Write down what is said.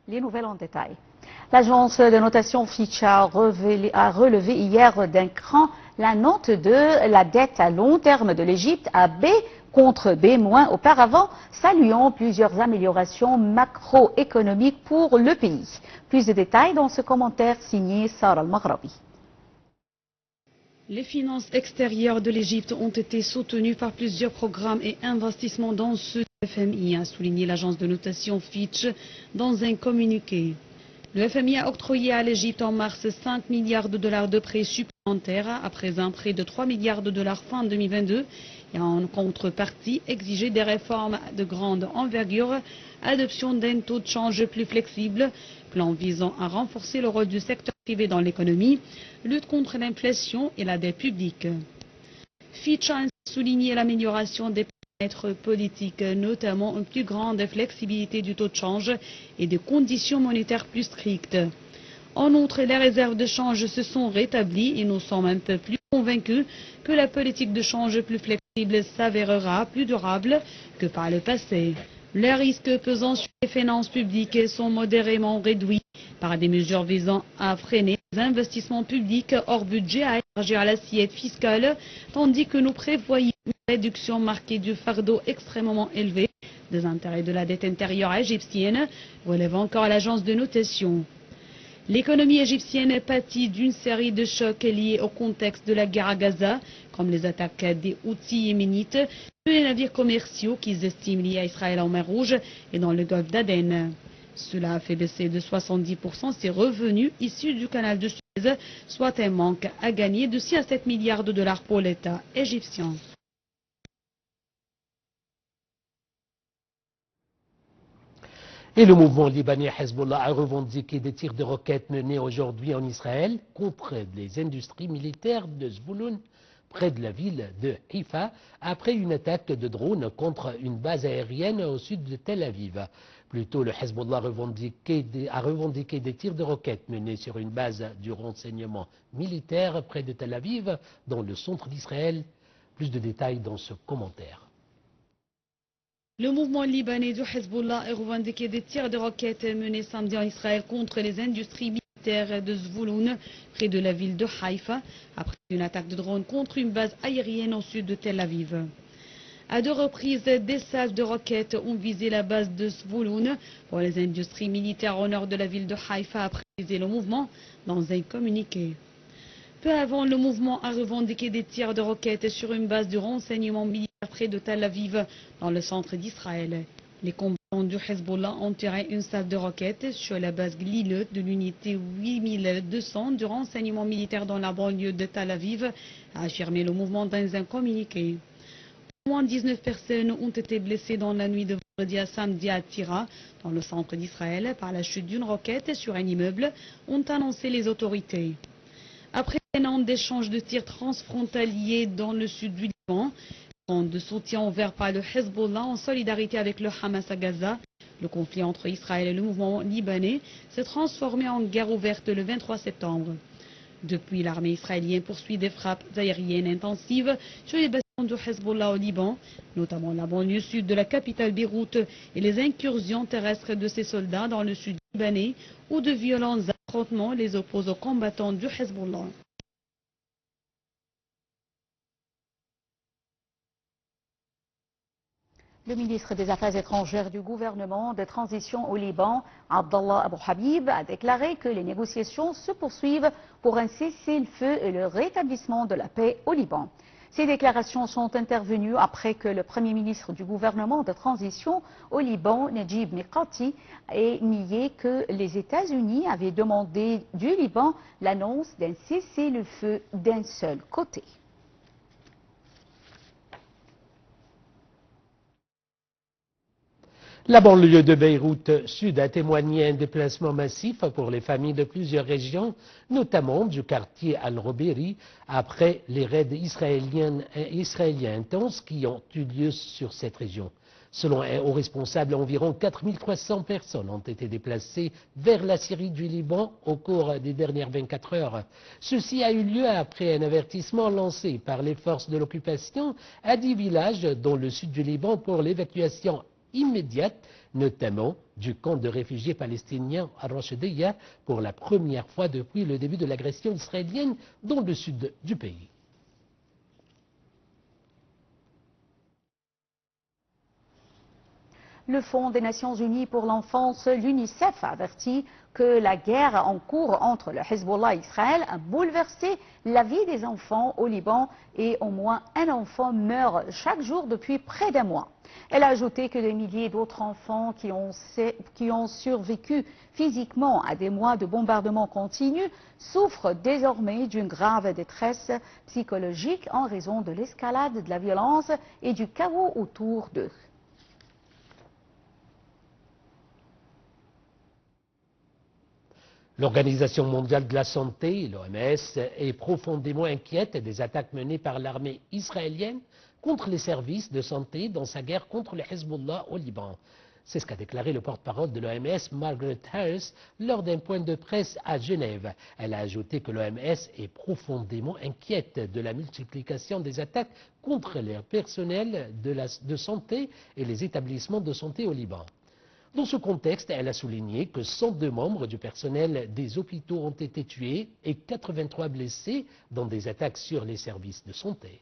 Les nouvelles en détail. L'agence de notation Fitch a relevé hier d'un cran la note de la dette à long terme de l'Égypte à B contre B- auparavant, saluant plusieurs améliorations macroéconomiques pour le pays. Plus de détails dans ce commentaire signé Sarah Al-Maghrabi. Les finances extérieures de l'Égypte ont été soutenues par plusieurs programmes et investissements dont ceux du FMI, a souligné l'agence de notation Fitch dans un communiqué. Le FMI a octroyé à l'Égypte en mars 5 milliards de dollars de prêts supplémentaires après un prêt de 3 milliards de dollars fin 2022 et en contrepartie exigé des réformes de grande envergure, adoption d'un taux de change plus flexible, plan visant à renforcer le rôle du secteur privé dans l'économie, lutte contre l'inflation et la dette publique. Fitch a souligné l'amélioration des paramètres politiques, notamment une plus grande flexibilité du taux de change et des conditions monétaires plus strictes. En outre, les réserves de change se sont rétablies et nous sommes un peu plus convaincus que la politique de change plus flexible s'avérera plus durable que par le passé. Les risques pesant sur les finances publiques sont modérément réduits par des mesures visant à freiner les investissements publics hors budget à élargir l'assiette fiscale, tandis que nous prévoyons une réduction marquée du fardeau extrêmement élevé des intérêts de la dette intérieure égyptienne, relève encore l'agence de notation. L'économie égyptienne pâtit d'une série de chocs liés au contexte de la guerre à Gaza, comme les attaques des Houthis yéménites, de les navires commerciaux qu'ils estiment liés à Israël en mer Rouge et dans le golfe d'Aden. Cela a fait baisser de 70% ses revenus issus du canal de Suez, soit un manque à gagner de 6 à 7 milliards de dollars pour l'État égyptien. Et le mouvement libanais Hezbollah a revendiqué des tirs de roquettes menés aujourd'hui en Israël contre les industries militaires de Zvouloun, près de la ville de Haïfa, après une attaque de drone contre une base aérienne au sud de Tel Aviv. Plus tôt, le Hezbollah a revendiqué des tirs de roquettes menés sur une base du renseignement militaire près de Tel Aviv, dans le centre d'Israël. Plus de détails dans ce commentaire. Le mouvement libanais du Hezbollah a revendiqué des tirs de roquettes menés samedi en Israël contre les industries militaires de Zvouloun, près de la ville de Haïfa, après une attaque de drone contre une base aérienne au sud de Tel Aviv. À 2 reprises, des salves de roquettes ont visé la base de Zvouloun pour les industries militaires au nord de la ville de Haïfa, a précisé le mouvement dans un communiqué. Peu avant, le mouvement a revendiqué des tirs de roquettes sur une base de renseignement militaire près de Tel Aviv, dans le centre d'Israël. Les combattants du Hezbollah ont tiré une salve de roquettes sur la base Glilet de l'unité 8200 du renseignement militaire dans la banlieue de Tel Aviv, a affirmé le mouvement dans un communiqué. Au moins 19 personnes ont été blessées dans la nuit de vendredi à samedi à Tira, dans le centre d'Israël, par la chute d'une roquette sur un immeuble, ont annoncé les autorités. Après un an d'échanges de tirs transfrontaliers dans le sud du Liban, de soutien ouvert par le Hezbollah en solidarité avec le Hamas à Gaza, le conflit entre Israël et le mouvement libanais s'est transformé en guerre ouverte le 23 septembre. Depuis, l'armée israélienne poursuit des frappes aériennes intensives sur les bâtiments du Hezbollah au Liban, notamment la banlieue sud de la capitale Beyrouth, et les incursions terrestres de ses soldats dans le sud libanais, où de violents affrontements les opposent aux combattants du Hezbollah. Le ministre des Affaires étrangères du gouvernement de transition au Liban, Abdallah Abou Habib, a déclaré que les négociations se poursuivent pour un cessez-le-feu et le rétablissement de la paix au Liban. Ces déclarations sont intervenues après que le Premier ministre du gouvernement de transition au Liban, Najib Mikati, ait nié que les États-Unis avaient demandé du Liban l'annonce d'un cessez-le-feu d'un seul côté. La banlieue de Beyrouth Sud a témoigné un déplacement massif pour les familles de plusieurs régions, notamment du quartier Al-Roberi, après les raids israéliens intenses qui ont eu lieu sur cette région. Selon un haut responsable, environ 4300 personnes ont été déplacées vers la Syrie du Liban au cours des dernières 24 heures. Ceci a eu lieu après un avertissement lancé par les forces de l'occupation à 10 villages dans le sud du Liban pour l'évacuation immédiate, notamment du camp de réfugiés palestiniens à Rachidiyya pour la première fois depuis le début de l'agression israélienne dans le sud du pays. Le Fonds des Nations Unies pour l'enfance, l'UNICEF, a averti que la guerre en cours entre le Hezbollah et Israël a bouleversé la vie des enfants au Liban et au moins un enfant meurt chaque jour depuis près d'un mois. Elle a ajouté que des milliers d'autres enfants qui ont survécu physiquement à des mois de bombardements continus souffrent désormais d'une grave détresse psychologique en raison de l'escalade de la violence et du chaos autour d'eux. L'Organisation mondiale de la santé, l'OMS, est profondément inquiète des attaques menées par l'armée israélienne contre les services de santé dans sa guerre contre le Hezbollah au Liban. C'est ce qu'a déclaré le porte-parole de l'OMS, Margaret Harris, lors d'un point de presse à Genève. Elle a ajouté que l'OMS est profondément inquiète de la multiplication des attaques contre les personnels de santé et les établissements de santé au Liban. Dans ce contexte, elle a souligné que 102 membres du personnel des hôpitaux ont été tués et 83 blessés dans des attaques sur les services de santé.